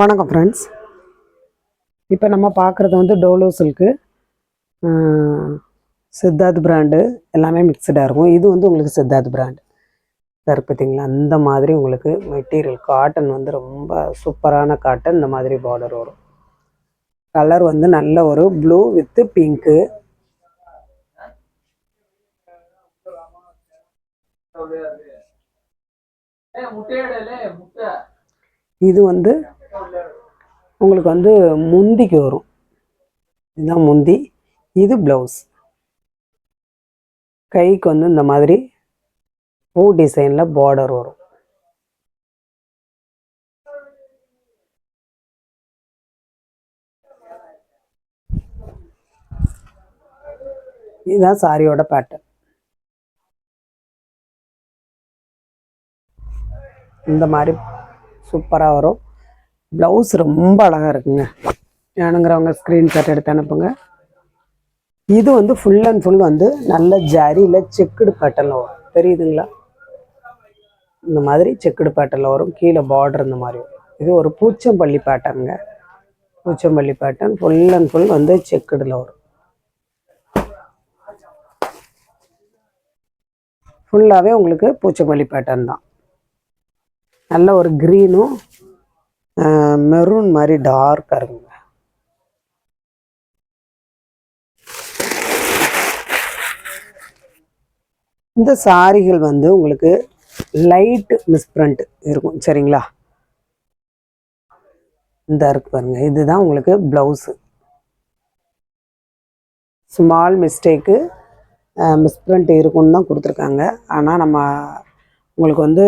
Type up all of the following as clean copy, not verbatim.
வணக்கம் ஃப்ரெண்ட்ஸ். இப்போ நம்ம பார்க்குறது வந்து டோலோ சில்க்கு, சித்தார்த் பிராண்டு எல்லாமே மிக்சடாக இருக்கும். இது வந்து உங்களுக்கு சித்தார்த் பிராண்டு இருக்குது பார்த்தீங்களா. அந்த மாதிரி உங்களுக்கு மெட்டீரியல் காட்டன் வந்து ரொம்ப சூப்பரான காட்டன். இந்த மாதிரி பார்டர் வரும். கலர் வந்து நல்ல ஒரு ப்ளூ வித்து பிங்க்கு. இது வந்து உங்களுக்கு வந்து முந்திக்கு வரும். இதுதான் முந்தி. இது ப்ளவுஸ். கைக்கு வந்து இந்த மாதிரி பூ டிசைனில் பார்டர் வரும். இதுதான் சாரியோட பேட்டர்ன். இந்த மாதிரி சூப்பராக வரும். ப்ளவுஸ் ரொம்ப அழகாக இருக்குங்க. வேணுங்கிறவங்க ஸ்க்ரீன்ஷாட் எடுத்து அனுப்புங்க. இது வந்து ஃபுல் அண்ட் ஃபுல் வந்து நல்ல ஜரியில் செக்குடு பேட்டர்னில் வரும். தெரியுதுங்களா? இந்த மாதிரி செக்குடு பேட்டர்னில் வரும். கீழே பார்டர் இந்த மாதிரி வரும். இது ஒரு பூச்சம்பள்ளி பேட்டர்னுங்க. Pochampally pattern full and full வந்து செக்குடில் வரும். ஃபுல்லாகவே உங்களுக்கு பூச்சம்பள்ளி பேட்டர்ன் தான். நல்ல ஒரு க்ரீனும் மெரூன் மாதிரி டார்க்காக இருக்குங்க. இந்த சாரிகள் வந்து உங்களுக்கு லைட் மிஸ்பிரிண்ட் இருக்கும். சரிங்களா? இந்த இருக்கு பாருங்க. இதுதான் உங்களுக்கு ப்ளவுஸு. ஸ்மால் மிஸ்டேக்கு மிஸ்பிரிண்ட் இருக்குன்னு தான் கொடுத்துருக்காங்க. ஆனால் நம்ம உங்களுக்கு வந்து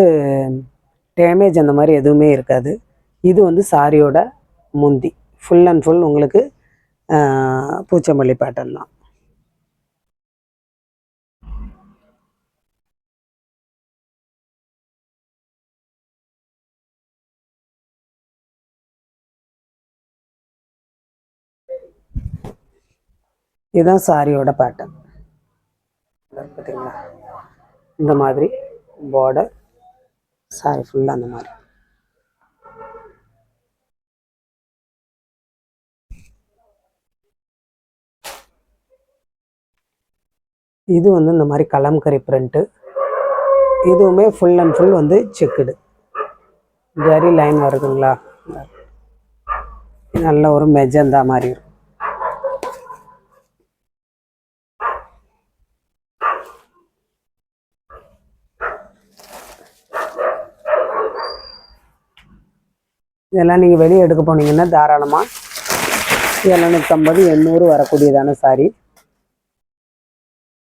டேமேஜ் அந்த மாதிரி எதுவுமே இருக்காது. இது வந்து சாரியோட முந்தி. ஃபுல் அண்ட் ஃபுல் உங்களுக்கு பூச்சம்பள்ளி பேட்டர்ன் தான். இதுதான் சாரியோட பேட்டர்ன். பார்த்தீங்களா? இந்த மாதிரி பார்டர் சாரி ஃபுல்லாக அந்த மாதிரி. இது வந்து இந்த மாதிரி கலம்கரி பிரிண்ட்டு. இதுவுமே ஃபுல் அண்ட் ஃபுல் வந்து செக்குடு ஜரி லைன் வருதுங்களா. நல்ல ஒரு மெஜந்தா மாதிரி இருக்கும். இதெல்லாம் நீங்கள் வெளியே எடுக்க போனீங்கன்னா தாராளமாக 750 800 வரக்கூடியதான சாரி.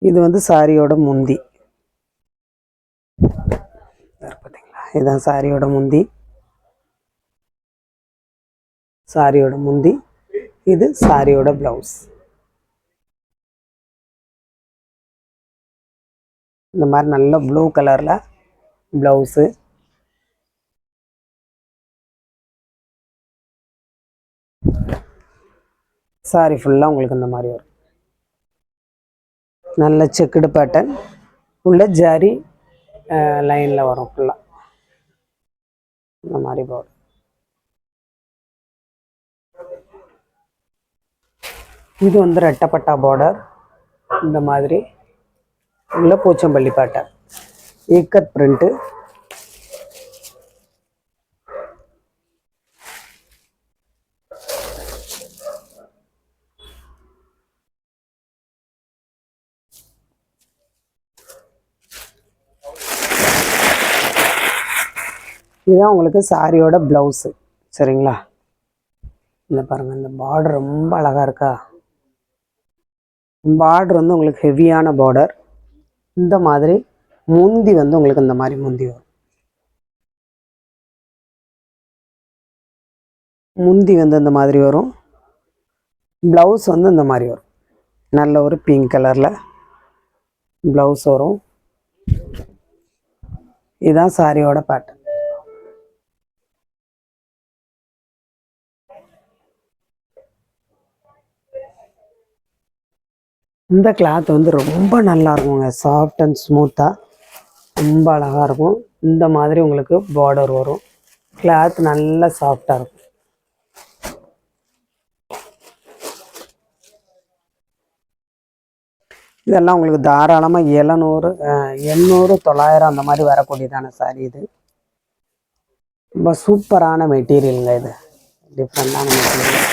இது வந்து சாரியோட முந்தி. பார்த்தீங்களா? இதுதான் சாரியோட முந்தி. சாரியோட முந்தி. இது சாரியோட ப்ளவுஸ். இந்த மாதிரி நல்ல ப்ளூ கலரில் ப்ளவுஸு. சாரி ஃபுல்லாக உங்களுக்கு இந்த மாதிரி வரும். நல்ல செக்குடு பேட்டர்ன் உள்ள ஜரி லைனில் வரும் ஃபுல்லாக இந்த மாதிரி பார்டர். இது வந்து ரெட்டப்பட்டா பார்டர். இந்த மாதிரி உள்ள பூச்சம்பள்ளி பேட்டர்ன் இக்கட் பிரிண்ட்டு. இதுதான் உங்களுக்கு சாரியோட ப்ளவுஸு. சரிங்களா? இல்லை பாருங்கள், இந்த பார்டர் ரொம்ப அழகாக இருக்கா. பார்டர் வந்து உங்களுக்கு ஹெவியான பார்டர். இந்த மாதிரி முந்தி வந்து உங்களுக்கு இந்த மாதிரி முந்தி வரும். முந்தி வந்து இந்த மாதிரி வரும். ப்ளவுஸ் வந்து இந்த மாதிரி வரும். நல்ல ஒரு பிங்க் கலரில் ப்ளவுஸ் வரும். இதுதான் சாரியோட பேட்டர்ன். இந்த கிளாத் வந்து ரொம்ப நல்லா இருக்குங்க. சாஃப்ட் அண்ட் ஸ்மூத்தாக ரொம்ப அழகாக இருக்கும். இந்த மாதிரி உங்களுக்கு பார்டர் வரும். கிளாத் நல்லா சாஃப்டாக இருக்கும். இதெல்லாம் உங்களுக்கு தாராளமாக 700 800 900 அந்த மாதிரி வரக்கூடியதான சாரி இது. ரொம்ப சூப்பரான மெட்டீரியலுங்க இது, டிஃப்ரெண்டான மெட்டீரியல்.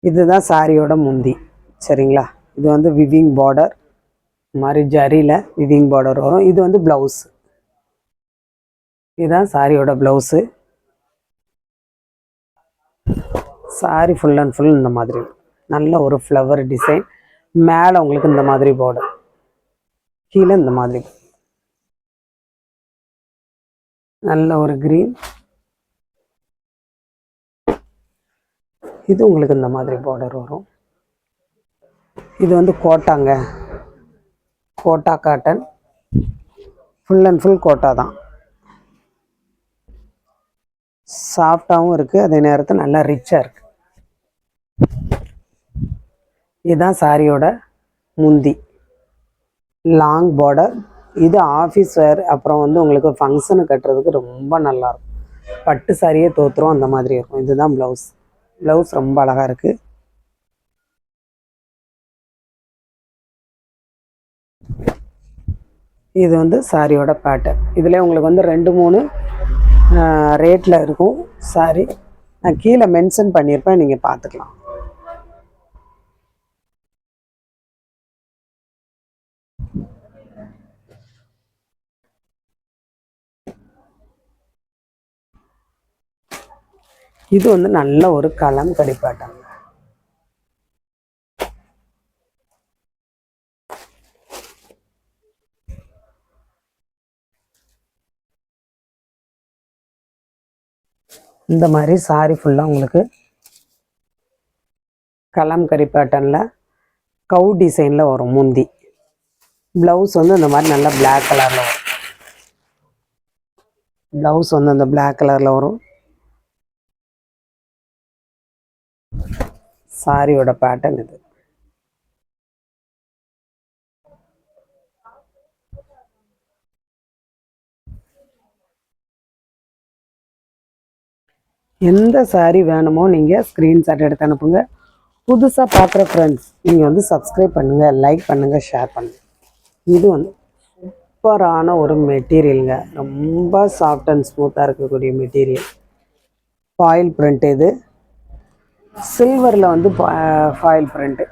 இதுதான் சாரியோட முந்தி. சரிங்களா, இது வந்து விவிங் பார்டர் மாதிரி ஜரியில் விவிங் பார்டர் வரும். இது வந்து ப்ளவுஸ். இதுதான் சாரியோட blouse. Sorry full and full இந்த மாதிரி நல்ல ஒரு ஃப்ளவர் டிசைன். மேலே உங்களுக்கு இந்த மாதிரி பார்டர், கீழே இந்த மாதிரி நல்ல ஒரு கிரீன். இது உங்களுக்கு இந்த மாதிரி பார்டர் வரும். இது வந்து கோட்டாங்க, Kota cotton, full and full Kota தான். சாஃப்டாகவும் இருக்குது, அதே நேரத்தில் நல்லா ரிச்சாக இருக்குது. இதுதான் சாரியோட முந்தி, லாங் பார்டர். இது ஆஃபீஸ் வேர், அப்புறம் வந்து உங்களுக்கு ஃபங்க்ஷனு கட்டுறதுக்கு ரொம்ப நல்லாயிருக்கும். பட்டு சாரியே தோற்றுரும் அந்த மாதிரி இருக்கும். இதுதான் ப்ளவுஸ். ப்ளவுஸ் ரொம்ப அழகாக இருக்குது. இது வந்து சாரியோட பேட்டர்ன். இதில் உங்களுக்கு வந்து 2-3 ரேட்டில் இருக்கும் சாரி. நான் கீழே மென்ஷன் பண்ணியிருப்பேன், நீங்கள் பார்த்துக்கலாம். இது வந்து நல்ல ஒரு கலம்கரி பேட்டர்ன். இந்த மாதிரி சாரி ஃபுல்லாக உங்களுக்கு கலம்கரி பேட்டர்னில் கவு டிசைனில் வரும் முந்தி. ப்ளவுஸ் வந்து இந்த மாதிரி நல்லா பிளாக் கலரில் வரும். ப்ளவுஸ் வந்து அந்த பிளாக் கலரில் வரும். சாரியோட பேட்டர்ன் இது. எந்த சாரி வேணுமோ நீங்கள் ஸ்க்ரீன்ஷாட் எடுத்து அனுப்புங்க. புதுசாக பார்க்குற ஃப்ரெண்ட்ஸ் நீங்கள் வந்து சப்ஸ்கிரைப் பண்ணுங்கள், லைக் பண்ணுங்கள், ஷேர் பண்ணுங்கள். இது வந்து சூப்பரான ஒரு மெட்டீரியலுங்க, ரொம்ப சாஃப்ட் அண்ட் ஸ்மூத்தாக இருக்கக்கூடிய மெட்டீரியல். Foil print. இது சில்வரில் வந்து ஃபாயில் பிரிண்ட்டு.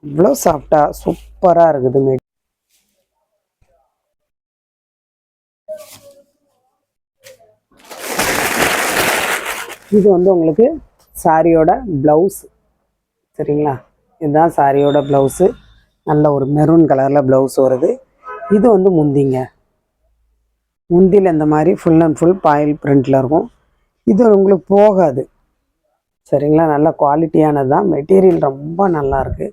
இவ்வளோ சாஃப்டாக சூப்பராக இருக்குது. இது வந்து உங்களுக்கு சாரியோட ப்ளவுஸ். சரிங்களா, இதுதான் சாரியோட ப்ளவுஸு. நல்ல ஒரு மெரூன் கலரில் ப்ளவுஸ் வருது. இது வந்து முந்திங்க. முந்தியில் இந்த மாதிரி ஃபுல் அண்ட் ஃபுல் பாயில் பிரிண்டில் இருக்கும். இது உங்களுக்கு போகாது. சரிங்களா, நல்ல குவாலிட்டியானது தான், மெட்டீரியல் ரொம்ப நல்லாயிருக்கு.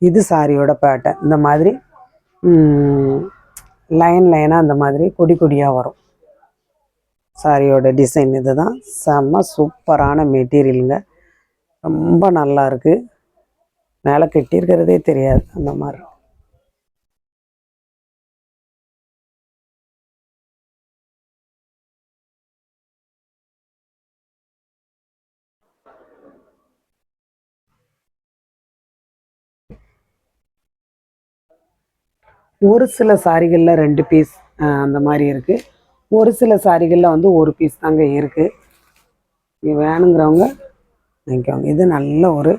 இது சாரியோட பேட்டர்ன். இந்த மாதிரி லைன் லைனாக இந்த மாதிரி கொடி கொடியாக வரும் சாரியோட டிசைன். இது தான் செம்ம சூப்பரான மெட்டீரியலுங்க, ரொம்ப நல்லா இருக்குது. மேலே கட்டியிருக்கிறதே தெரியாது அந்த மாதிரி. ஒரு சில சாரிகளில் 2 பீஸ் அந்த மாதிரி இருக்குது. ஒரு சில சாரிகளில் வந்து 1 பீஸ் தாங்க இருக்குது. இது வேணுங்கிறவங்க வாங்கிக்கோங்க. இது நல்ல ஒரு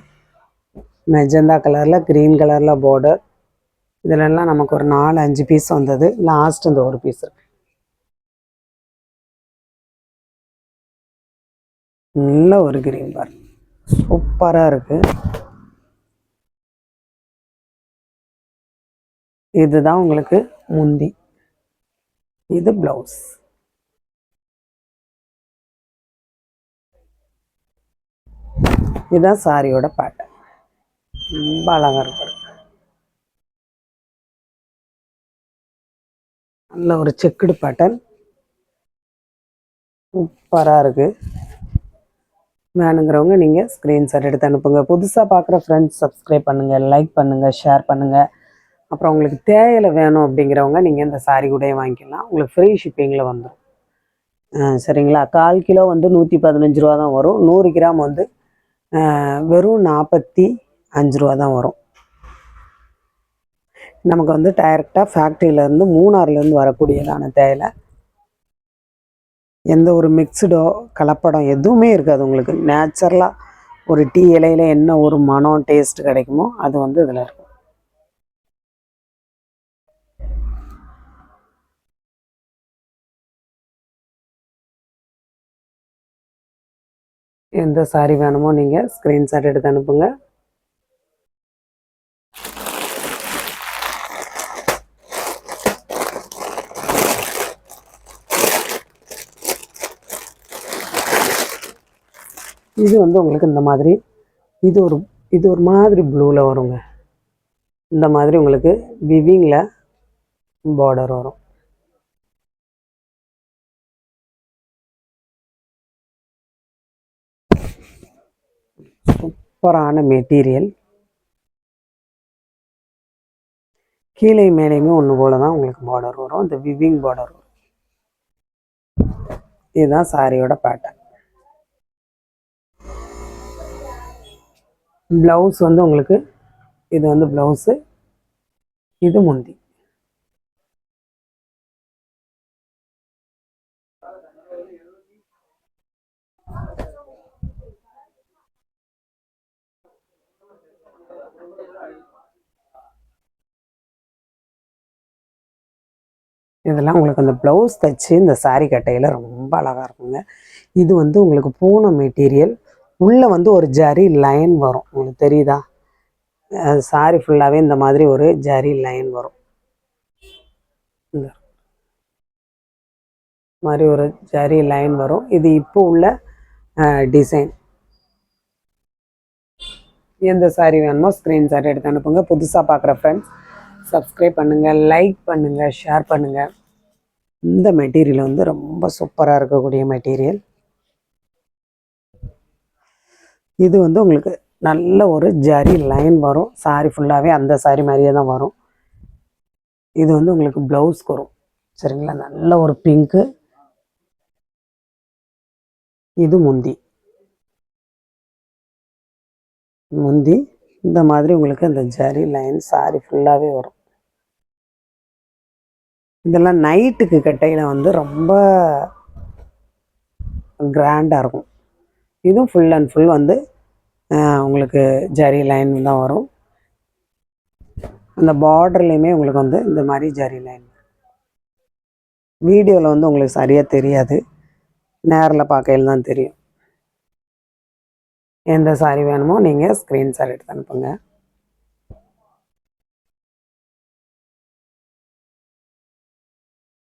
மெஜந்தா கலரில் க்ரீன் கலரில் பார்டர். இதிலெல்லாம் நமக்கு ஒரு 4-5 பீஸ் வந்தது. லாஸ்ட் இந்த 1 பீஸ் இருக்குது. நல்ல ஒரு க்ரீன் பார்டர், சூப்பராக இருக்குது. இதுதான் உங்களுக்கு முந்தி. இது ப்ளவுஸ். இதுதான் சாரியோட பேட்டர்ன். ரொம்ப அழகாக இருக்கு. நல்ல ஒரு செக்குடு பேட்டர்ன், சூப்பராக இருக்குது. வேணுங்கிறவங்க நீங்கள் ஸ்க்ரீன்ஷாட் எடுத்து அனுப்புங்க. புதுசாக பார்க்குற ஃப்ரெண்ட்ஸ் சப்ஸ்கிரைப் பண்ணுங்கள், லைக் பண்ணுங்கள், ஷேர் பண்ணுங்கள். அப்புறம் உங்களுக்கு தேவையில் வேணும் அப்படிங்கிறவங்க நீங்கள் இந்த சாரி கூட வாங்கிக்கலாம். உங்களுக்கு ஃப்ரீ ஷிப்பிங்கில் வந்துடும். சரிங்களா. 1/4 கிலோ வந்து 115 ரூபா தான் வரும். 100 கிராம் வந்து வெறும் 45 ரூபா தான் வரும். நமக்கு வந்து டைரெக்டாக ஃபேக்ட்ரியிலேருந்து மூணாறுலேருந்து வரக்கூடியதான தேயிலை. எந்த ஒரு மிக்சடோ கலப்படம் எதுவுமே இருக்காது. உங்களுக்கு நேச்சுரலாக ஒரு டீ இலையில் என்ன ஒரு மனம் டேஸ்ட் கிடைக்குமோ அது வந்து இதில் இருக்கும். எந்த சாரி வேணுமோ நீங்கள் ஸ்க்ரீன்ஷாட் எடுத்து அனுப்புங்க. இது வந்து உங்களுக்கு இந்த மாதிரி இது ஒரு மாதிரி ப்ளூவில் வருங்க. இந்த மாதிரி உங்களுக்கு விவிங்கில் பார்டர் வரும். சூப்பரான மெட்டீரியல். கீழே மேலேயுமே ஒன்று போல தான் உங்களுக்கு பார்டர் வரும். இந்த விவிங் பார்டர் வரும். இதுதான் சாரியோட பேட்டர்ன். ப்ளவுஸ் வந்து உங்களுக்கு இது வந்து ப்ளவுஸு, இது முந்தி. இதெல்லாம் உங்களுக்கு அந்த ப்ளவுஸ் தைச்சி இந்த சாரீ கட்டையில் ரொம்ப அழகாக இருக்குங்க. இது வந்து உங்களுக்கு பூனம் மெட்டீரியல். உள்ளே வந்து ஒரு ஜரி லைன் வரும். உங்களுக்கு தெரியுதா? சாரி ஃபுல்லாகவே இந்த மாதிரி ஒரு ஜரி லைன் வரும். இந்த மாதிரி ஒரு ஜரி லைன் வரும். இது இப்போ உள்ள டிசைன். எந்த சாரி வேணுமோ ஸ்க்ரீன்ஷாட் எடுத்து அனுப்புங்க. புதுசாக பார்க்குற ஃப்ரெண்ட்ஸ் சப்ஸ்கிரைப் பண்ணுங்கள், லைக் பண்ணுங்கள், ஷேர் பண்ணுங்கள். இந்த மெட்டீரியல் வந்து ரொம்ப சூப்பராக இருக்கக்கூடிய மெட்டீரியல். இது வந்து உங்களுக்கு நல்ல ஒரு ஜரி லைன் வரும். சாரி ஃபுல்லாகவே அந்த சாரி மாதிரியே தான் வரும். இது வந்து உங்களுக்கு ப்ளவுஸ்க்கு வரும். சரிங்களா. நல்ல ஒரு பிங்க்கு. இது முந்தி. இந்த மாதிரி உங்களுக்கு அந்த ஜரி லைன் சாரி ஃபுல்லாகவே வரும். இதெல்லாம் நைட்டுக்கு கட்டையில் வந்து ரொம்ப கிராண்டாக இருக்கும். இதுவும் ஃபுல் அண்ட் ஃபுல் வந்து உங்களுக்கு ஜரி லைன் தான் வரும். அந்த பார்டர்லேயுமே உங்களுக்கு வந்து இந்த மாதிரி ஜரி லைன். வீடியோவில் வந்து உங்களுக்கு சரியாக தெரியாது, நேரில் பார்க்கையில் தான் தெரியும். எந்த சாரி வேணுமோ நீங்கள் ஸ்க்ரீன்ஷாட் எடுத்து அனுப்புங்க.